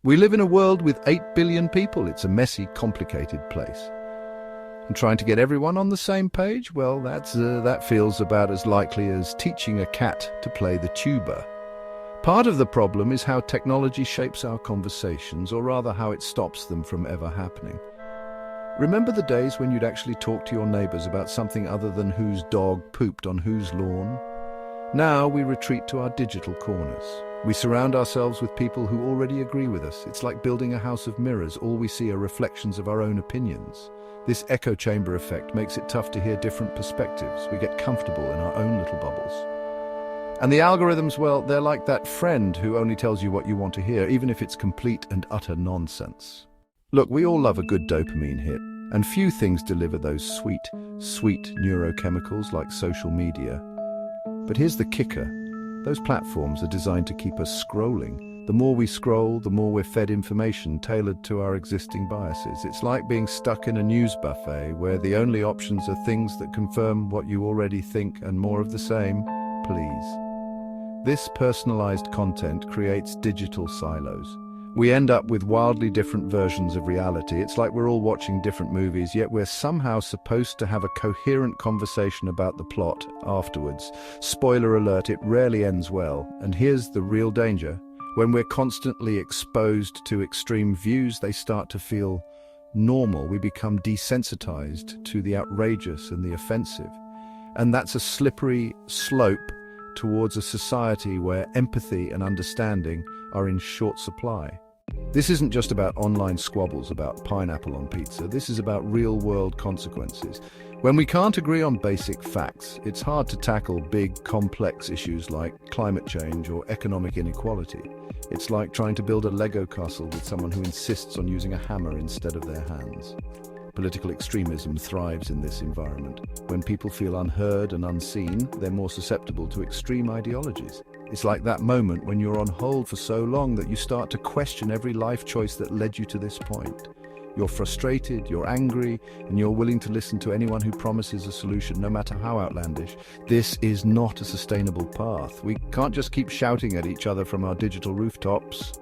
We live in a world with 8 billion people. It's a messy, complicated place. And trying to get everyone on the same page, well, that feels about as likely as teaching a cat to play the tuba. Part of the problem is how technology shapes our conversations, or rather how it stops them from ever happening. Remember the days when you'd actually talk to your neighbors about something other than whose dog pooped on whose lawn? Now we retreat to our digital corners. We surround ourselves with people who already agree with us. It's like building a house of mirrors. All we see are reflections of our own opinions. This echo chamber effect makes it tough to hear different perspectives. We get comfortable in our own little bubbles. And the algorithms, well, they're like that friend who only tells you what you want to hear, even if it's complete and utter nonsense. Look, we all love a good dopamine hit, and few things deliver those sweet neurochemicals like social media. But here's the kicker. Those platforms are designed to keep us scrolling. The more we scroll, the more we're fed information tailored to our existing biases. It's like being stuck in a news buffet where the only options are things that confirm what you already think and more of the same, please. This personalized content creates digital silos. We end up with wildly different versions of reality. It's like we're all watching different movies, yet we're somehow supposed to have a coherent conversation about the plot afterwards. Spoiler alert, it rarely ends well. And here's the real danger. When we're constantly exposed to extreme views, they start to feel normal. We become desensitized to the outrageous and the offensive. And that's a slippery slope towards a society where empathy and understanding are in short supply. This isn't just about online squabbles about pineapple on pizza. This is about real-world consequences. When we can't agree on basic facts, it's hard to tackle big, complex issues like climate change or economic inequality. It's like trying to build a Lego castle with someone who insists on using a hammer instead of their hands. Political extremism thrives in this environment. When people feel unheard and unseen, they're more susceptible to extreme ideologies. It's like that moment when you're on hold for so long that you start to question every life choice that led you to this point. You're frustrated, you're angry, and you're willing to listen to anyone who promises a solution, no matter how outlandish. This is not a sustainable path. We can't just keep shouting at each other from our digital rooftops.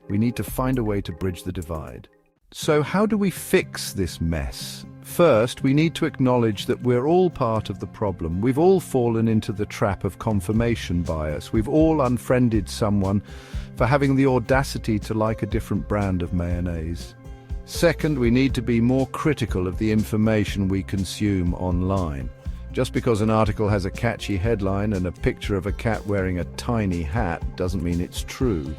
We need to find a way to bridge the divide. So how do we fix this mess? First, we need to acknowledge that we're all part of the problem. We've all fallen into the trap of confirmation bias. We've all unfriended someone for having the audacity to like a different brand of mayonnaise. Second, we need to be more critical of the information we consume online. Just because an article has a catchy headline and a picture of a cat wearing a tiny hat doesn't mean it's true.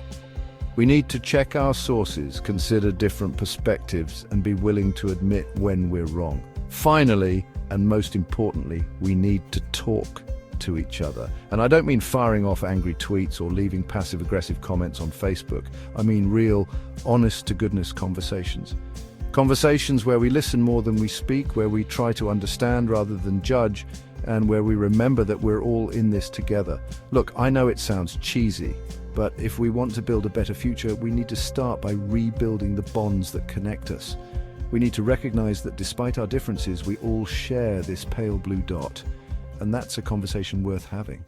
We need to check our sources, consider different perspectives, and be willing to admit when we're wrong. Finally, and most importantly, we need to talk to each other. And I don't mean firing off angry tweets or leaving passive-aggressive comments on Facebook. I mean real, honest-to-goodness conversations. Conversations where we listen more than we speak, where we try to understand rather than judge, and where we remember that we're all in this together. Look, I know it sounds cheesy, but if we want to build a better future, we need to start by rebuilding the bonds that connect us. We need to recognize that despite our differences, we all share this pale blue dot. And that's a conversation worth having.